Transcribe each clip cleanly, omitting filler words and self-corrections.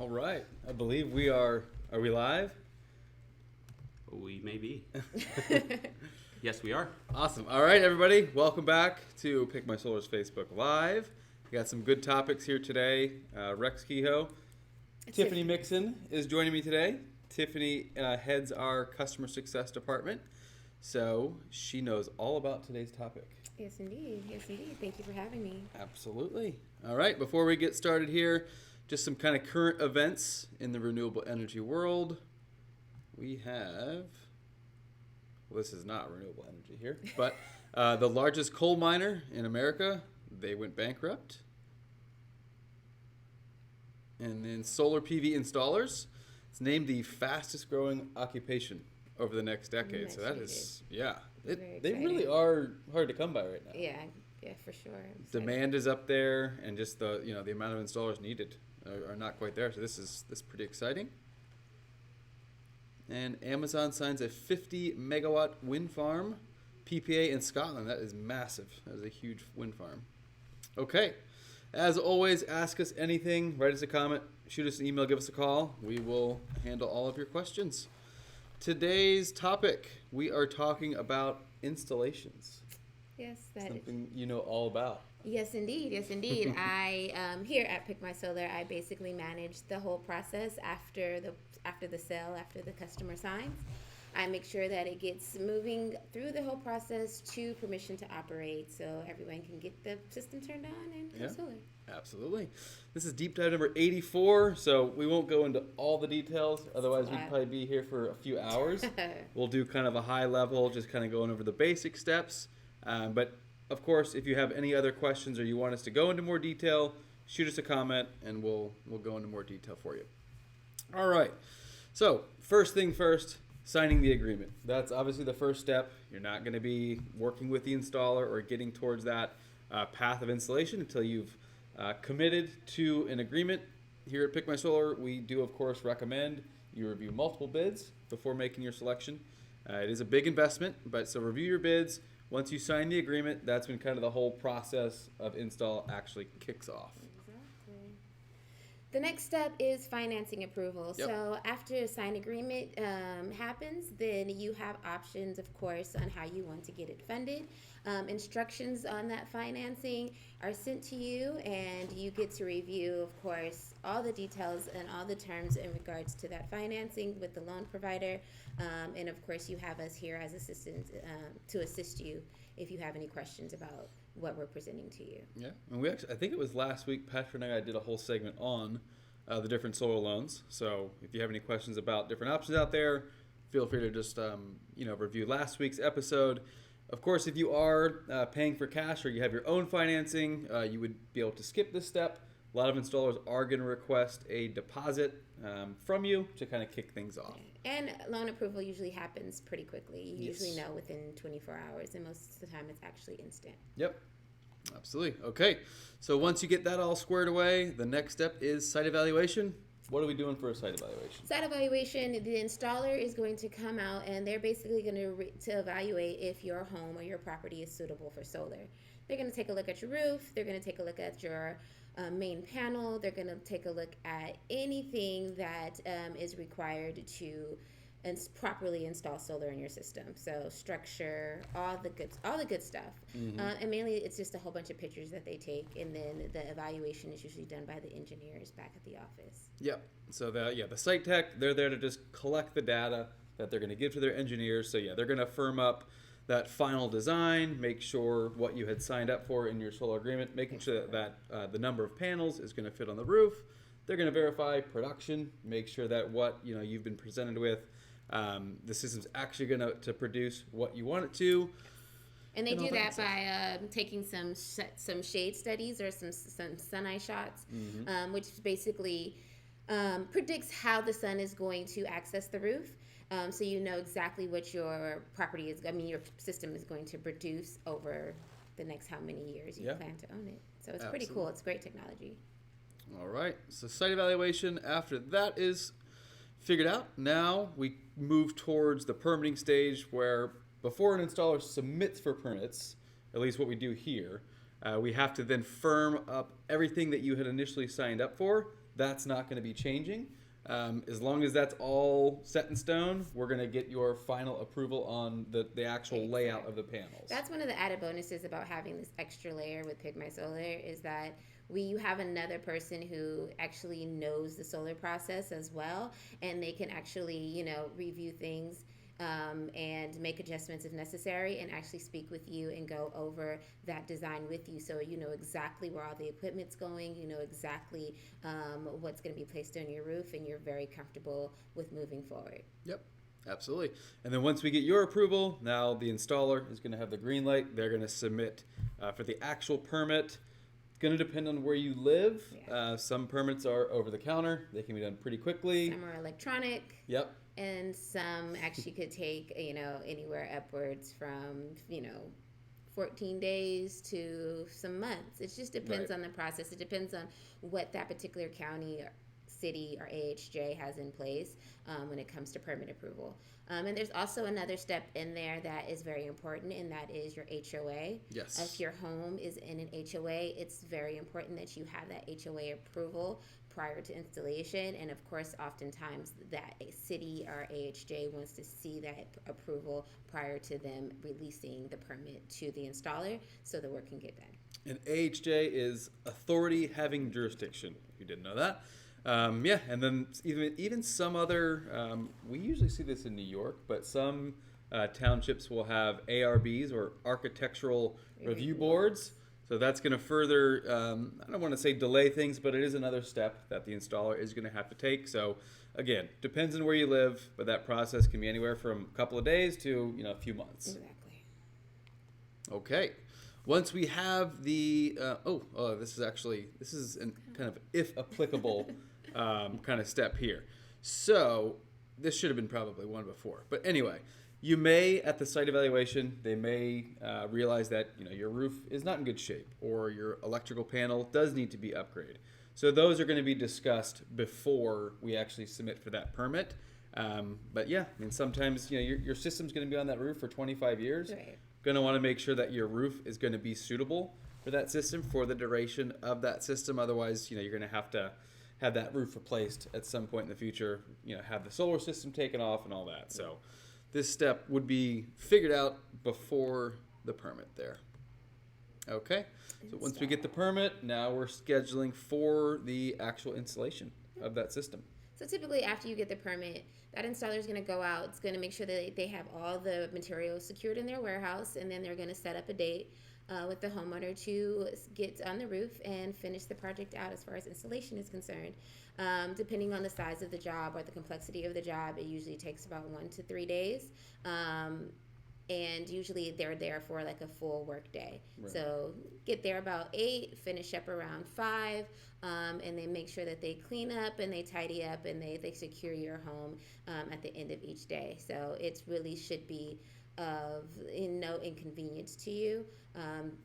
All right. I believe we are. Are we live? We may be. Yes, we are. Awesome. All right, everybody. Welcome back to PickMySolar's Facebook Live. We got some good topics here today. Rex Kehoe. Tiffany Mixon is joining me today. Tiffany heads our customer success department, so she knows all about today's topic. Yes, indeed. Yes, indeed. Thank you for having me. Absolutely. All right. Before we get started here, just some kind of current events in the renewable energy world. We have, well, this is not renewable energy here, but the largest coal miner in America, they went bankrupt. And then solar PV installers, it's named the fastest growing occupation over the next decade. So that is, yeah, they really are hard to come by right now. Yeah, for sure. Demand is up there, and just the the amount of installers needed are not quite there. So this is pretty exciting. And Amazon signs a 50 megawatt wind farm PPA in Scotland. That is massive. That is a huge wind farm. Okay. As always, ask us anything. Write us a comment. Shoot us an email. Give us a call. We will handle all of your questions. Today's topic, we are talking about installations. Yes, that something you know all about. Yes, indeed. Yes, indeed. I here at PickMySolar, I basically manage the whole process after the sale, after the customer signs. I make sure that it gets moving through the whole process to permission to operate, so everyone can get the system turned on and go solar. Absolutely. This is deep dive number 84, so we won't go into all the details. Otherwise, we'd probably be here for a few hours. We'll do kind of a high level, just kind of going over the basic steps. But of course, if you have any other questions or you want us to go into more detail, shoot us a comment and we'll go into more detail for you. All right. So first thing first, signing the agreement. That's obviously the first step. You're not going to be working with the installer or getting towards that path of installation until you've committed to an agreement. Here at PickMySolar, we do, of course, recommend you review multiple bids before making your selection. It is a big investment, but so review your bids. Once you sign the agreement, that's when kind of the whole process of install actually kicks off. Exactly. The next step is financing approval. Yep. So after a signed agreement happens, then you have options, of course, on how you want to get it funded. Instructions on that financing are sent to you, and you get to review, of course, all the details and all the terms in regards to that financing with the loan provider. And of course, you have us here as assistants to assist you if you have any questions about what we're presenting to you. Yeah, and we actually, I think it was last week, Patrick and I did a whole segment on the different solar loans. So if you have any questions about different options out there, feel free to just review last week's episode. Of course, if you are paying for cash or you have your own financing, you would be able to skip this step. A lot of installers are going to request a deposit from you to kind of kick things off. And loan approval usually happens pretty quickly. You Yes. usually know within 24 hours, and most of the time it's actually instant. Yep, absolutely. Okay, so once you get that all squared away, the next step is site evaluation. What are we doing for a site evaluation? Site evaluation, the installer is going to come out and they're basically going to evaluate if your home or your property is suitable for solar. They're going to take a look at your roof. They're going to take a look at your main panel. They're going to take a look at anything that is required to properly install solar in your system. So structure, all the good stuff. Mm-hmm. And mainly it's just a whole bunch of pictures that they take, and then the evaluation is usually done by the engineers back at the office. Yep. So the site tech, they're there to just collect the data that they're going to give to their engineers. So they're going to firm up that final design, make sure what you had signed up for in your solar agreement, making sure that the number of panels is going to fit on the roof. They're going to verify production, make sure that what you've been presented with, the system's actually going to produce what you want it to. And they do that by taking some shade studies or some sun eye shots, Mm-hmm. which basically predicts how the sun is going to access the roof. So you know exactly what your your system is going to produce over the next how many years you plan to own it. So it's pretty cool. It's great technology. All right. So site evaluation, after that is figured out, now we move towards the permitting stage where before an installer submits for permits, at least what we do here, we have to then firm up everything that you had initially signed up for. that's not going to be changing. As long as that's all set in stone, we're going to get your final approval on the actual layout of the panels. That's one of the added bonuses about having this extra layer with PickMySolar is that you have another person who actually knows the solar process as well, and they can actually, review things and make adjustments if necessary, and actually speak with you and go over that design with you, so you know exactly where all the equipment's going, you know exactly what's going to be placed on your roof, and you're very comfortable with moving forward. Yep, absolutely. And then once we get your approval, now the installer is going to have the green light. They're going to submit for the actual permit. It's going to depend on where you live. Yeah. Some permits are over the counter. They can be done pretty quickly. Some are electronic. Yep. And some actually could take, anywhere upwards from, 14 days to some months. It just depends on the process. It depends on what that particular county or city or AHJ has in place when it comes to permit approval. And there's also another step in there that is very important, and that is your HOA. Yes. If your home is in an HOA, it's very important that you have that HOA approval prior to installation. And of course, oftentimes that a city or AHJ wants to see that approval prior to them releasing the permit to the installer so the work can get done. And AHJ is authority having jurisdiction, if you didn't know that. And then even some other, we usually see this in New York, but some townships will have ARBs, or architectural review boards. So that's going to further, I don't want to say delay things, but it is another step that the installer is going to have to take. So again, depends on where you live, but that process can be anywhere from a couple of days to a few months. Exactly. Okay. Once we have the, this is a kind of if applicable kind of step here. So this should have been probably one before. But anyway, you may, at the site evaluation, they may realize that your roof is not in good shape, or your electrical panel does need to be upgraded. So those are going to be discussed before we actually submit for that permit. But yeah, sometimes your system's going to be on that roof for 25 years. Right. Going to want to make sure that your roof is going to be suitable for that system for the duration of that system. Otherwise, you're going to have that roof replaced at some point in the future. Have the solar system taken off and all that. So this step would be figured out before the permit there. Okay. So once we get the permit, now we're scheduling for the actual installation of that system. So typically after you get the permit, that installer is going to go out. It's going to make sure that they have all the materials secured in their warehouse, and then they're going to set up a date with the homeowner to get on the roof and finish the project out as far as installation is concerned. Depending on the size of the job or the complexity of the job, it usually takes about 1 to 3 days. And usually they're there for like a full work day. Right. So get there about 8, finish up around 5, and they make sure that they clean up and they tidy up and they secure your home at the end of each day. So it really should be of no inconvenience to you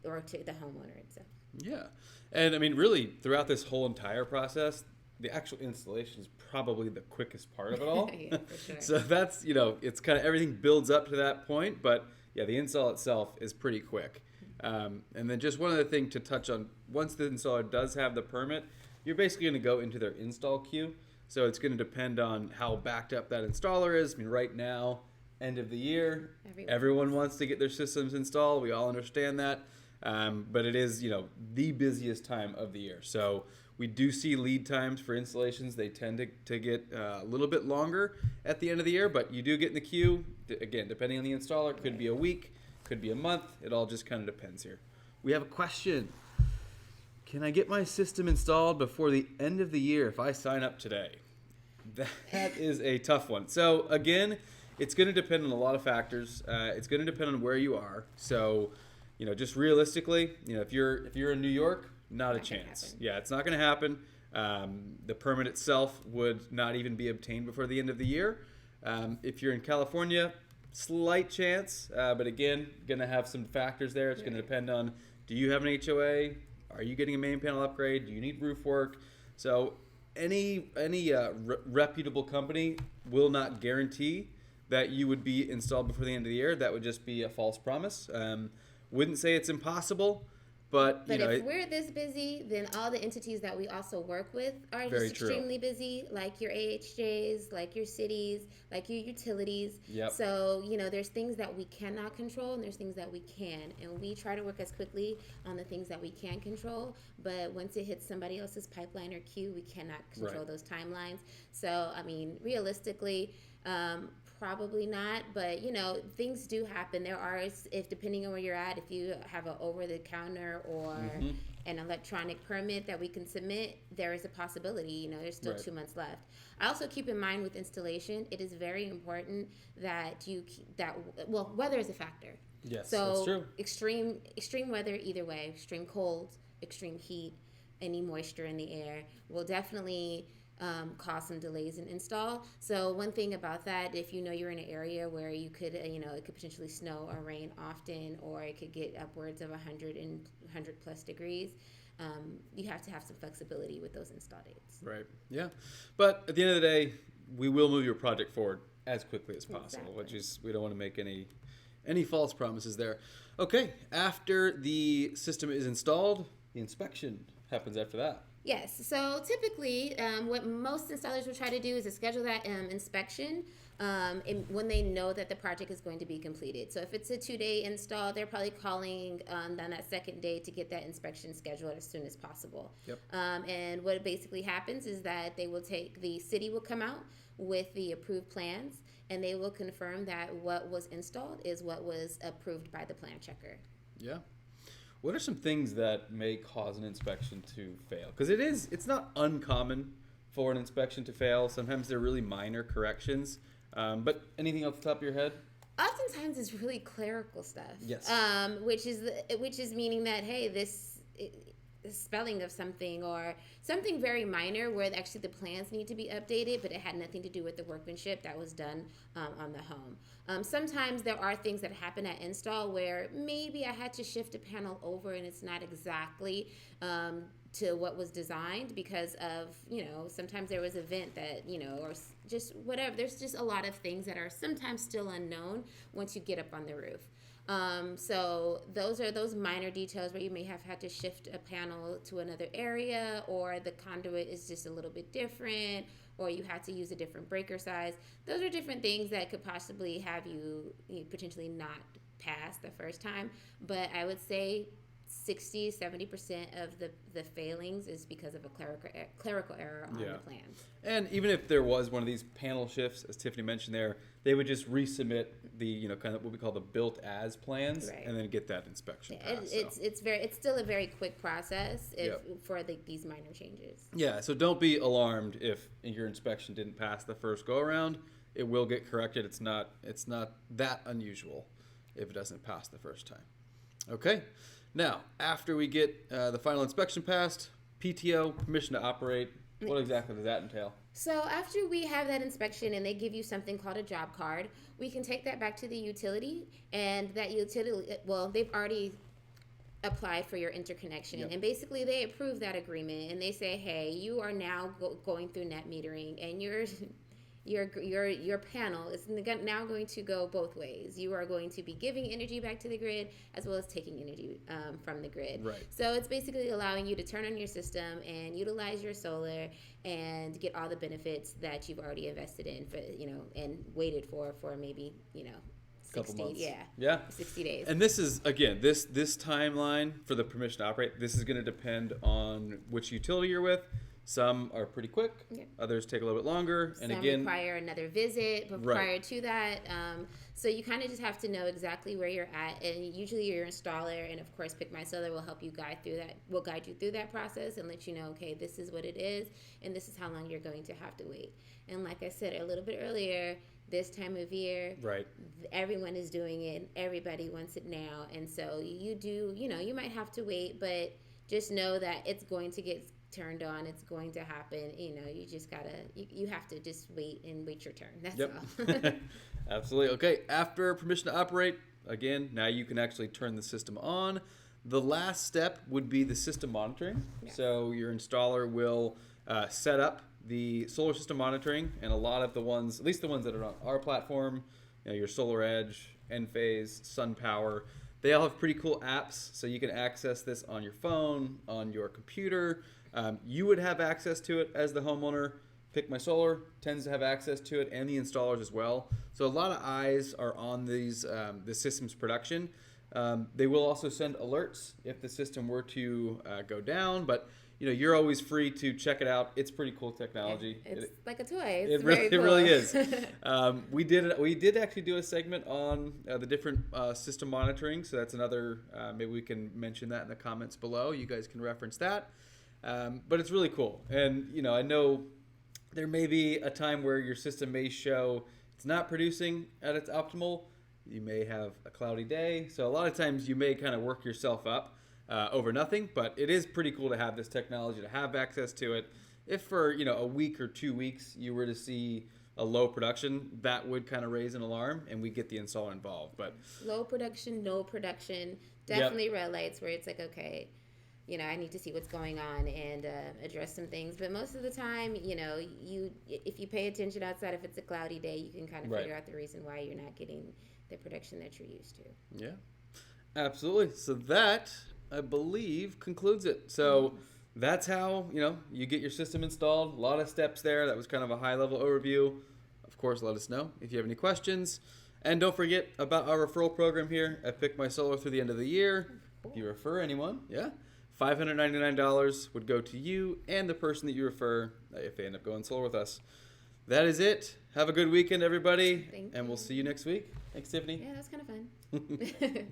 or to the homeowner itself. Yeah. And really throughout this whole entire process, the actual installation is probably the quickest part of it all. Yeah, for sure. So that's, it's kind of everything builds up to that point. But yeah, the install itself is pretty quick. And then just one other thing to touch on, once the installer does have the permit, you're basically going to go into their install queue. So it's going to depend on how backed up that installer is. Right now, end of the year, everyone wants to get their systems installed. We all understand that. But it is, the busiest time of the year. So we do see lead times for installations. They tend to get a little bit longer at the end of the year, but you do get in the queue. Again, depending on the installer, could be a week, could be a month. It all just kind of depends here. We have a question. Can I get my system installed before the end of the year if I sign up today? That is a tough one. So again, it's going to depend on a lot of factors. It's going to depend on where you are. So, just realistically, if you're in New York, not a chance. Yeah, it's not going to happen. The permit itself would not even be obtained before the end of the year. If you're in California, slight chance, but again, going to have some factors there. It's going to depend on, do you have an HOA? Are you getting a main panel upgrade? Do you need roof work? So any reputable company will not guarantee that you would be installed before the end of the year. That would just be a false promise. Wouldn't say it's impossible, But if we're this busy, then all the entities that we also work with are just extremely busy, like your AHJs, like your cities, like your utilities. Yep. So, there's things that we cannot control and there's things that we can. And we try to work as quickly on the things that we can control. But once it hits somebody else's pipeline or queue, we cannot control those timelines. So, realistically, probably not, but things do happen. There are, if depending on where you're at, if you have an over-the-counter or an electronic permit that we can submit, there is a possibility. There's still 2 months left. I also keep in mind with installation, it is very important that weather is a factor. Yes, so that's true. Extreme weather either way, extreme cold, extreme heat, any moisture in the air will definitely cause some delays in install. So one thing about that, if you're in an area where you could, it could potentially snow or rain often, or it could get upwards of 100 plus degrees, you have to have some flexibility with those install dates. Right. Yeah. But at the end of the day, we will move your project forward as quickly as possible, which is, we don't want to make any false promises there. Okay. After the system is installed, the inspection happens after that. Yes. So typically, what most installers will try to do is to schedule that inspection when they know that the project is going to be completed. So if it's a 2-day install, they're probably calling on that second day to get that inspection scheduled as soon as possible. Yep. And what basically happens is that the city will come out with the approved plans, and they will confirm that what was installed is what was approved by the plan checker. Yeah. What are some things that may cause an inspection to fail? Because it's not uncommon for an inspection to fail. Sometimes they're really minor corrections. But anything off the top of your head? Oftentimes it's really clerical stuff. Yes. Which is meaning that, hey, this spelling of something or something very minor where actually the plans need to be updated, but it had nothing to do with the workmanship that was done on the home. Sometimes there are things that happen at install where maybe I had to shift a panel over and it's not exactly to what was designed because of, sometimes there was a vent that, or just whatever. There's just a lot of things that are sometimes still unknown once you get up on the roof. So those are those minor details where you may have had to shift a panel to another area, or the conduit is just a little bit different, or you had to use a different breaker size. Those are different things that could possibly have you potentially not pass the first time. But I would say 60-70% of the failings is because of a clerical error on the plans. And even if there was one of these panel shifts, as Tiffany mentioned there, they would just resubmit the kind of what we call the built as plans, and then get that inspection passed. It's still a very quick process for these minor changes. Yeah, so don't be alarmed if your inspection didn't pass the first go around. It will get corrected. It's not that unusual if it doesn't pass the first time. Okay. Now, after we get the final inspection passed, PTO, permission to operate, what exactly does that entail? So after we have that inspection and they give you something called a job card, we can take that back to the utility, and that utility, they've already applied for your interconnection, and basically they approve that agreement, and they say, hey, you are now going through net metering, and your panel is now going to go both ways. You are going to be giving energy back to the grid as well as taking energy from the grid. Right. So it's basically allowing you to turn on your system and utilize your solar and get all the benefits that you've already invested in for and waited for maybe 60 months. Yeah. 60 days. And this is, again, this timeline for the permission to operate, this is going to depend on which utility you're with. Some are pretty quick. Yeah. Others take a little bit longer. And some again, require another visit prior to that. So you kind of just have to know exactly where you're at. And usually your installer and, of course, PickMySolar will help you guide you through that process and let you know, okay, this is what it is, and this is how long you're going to have to wait. And like I said a little bit earlier, this time of year, everyone is doing it. Everybody wants it now. And so you might have to wait, but just know that it's going to get turned on. It's going to happen. You just gotta, you have to just wait your turn. That's all. Absolutely. Okay. After permission to operate, again, now you can actually turn the system on. The last step would be the system monitoring. Yeah. So your installer will set up the solar system monitoring, and a lot of the ones, at least the ones that are on our platform, your Solar Edge, Enphase, SunPower, They all have pretty cool apps, so you can access this on your phone, on your computer. You would have access to it as the homeowner. PickMySolar tends to have access to it, and the installers as well. So a lot of eyes are on these the system's production. They will also send alerts if the system were to go down, but you're always free to check it out. It's pretty cool technology. It's like a toy. It's it cool. really is. We did actually do a segment on the different system monitoring, so that's another. Maybe we can mention that in the comments below. You guys can reference that. But it's really cool, and I know there may be a time where your system may show it's not producing at its optimal. You may have a cloudy day, so a lot of times you may kind of work yourself up over nothing, but it is pretty cool to have this technology, to have access to it. If for a week or 2 weeks you were to see a low production, that would kind of raise an alarm, and we get the installer involved. But low production, no production, definitely red lights where it's like, okay, I need to see what's going on and address some things. But most of the time, if you pay attention outside, if it's a cloudy day, you can kind of figure out the reason why you're not getting the production that you're used to. Yeah, absolutely. So that, I believe, concludes it. So that's how, you get your system installed. A lot of steps there. That was kind of a high-level overview. Of course, let us know if you have any questions. And don't forget about our referral program here at PickMySolar through the end of the year. If you refer anyone, $599 would go to you and the person that you refer if they end up going solar with us. That is it. Have a good weekend, everybody. Thank and you. We'll see you next week. Thanks, Tiffany. Yeah, that was kind of fun.